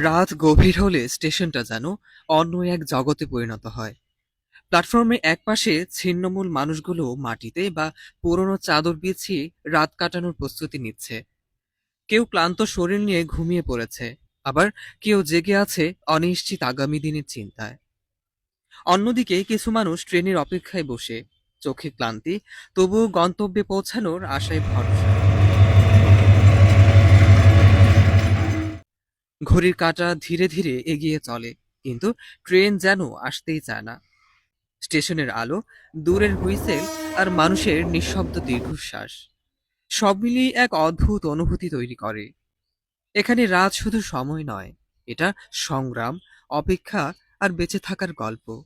রাত গভীর হলে স্টেশনটা যেন অন্য এক জগতে পরিণত হয়। প্ল্যাটফর্মে একপাশে ছিন্নমূল মানুষগুলো মাটিতে বা পুরনো চাদর বিছিয়ে রাত কাটানোর প্রস্তুতি নিচ্ছে। কেউ ক্লান্ত শরীর নিয়ে ঘুমিয়ে পড়েছে, আবার কেউ জেগে আছে অনিশ্চিত আগামী দিনের চিন্তায়। অন্যদিকে কিছু মানুষ ট্রেনের অপেক্ষায় বসে, চোখে ক্লান্তি, তবুও গন্তব্যে পৌঁছানোর আশায় ভরসা। ঘড়ির কাঁটা ধীরে ধীরে এগিয়ে চলে, কিন্তু ট্রেন যেন আসতেই চায় না। স্টেশনের আলো, দূরের হুইসেল আর মানুষের নিঃশব্দ দীর্ঘশ্বাস সব মিলিয়ে এক অদ্ভুত অনুভূতি তৈরি করে। এখানে রাত শুধু সময় নয়, এটা সংগ্রাম, অপেক্ষা আর বেঁচে থাকার গল্প।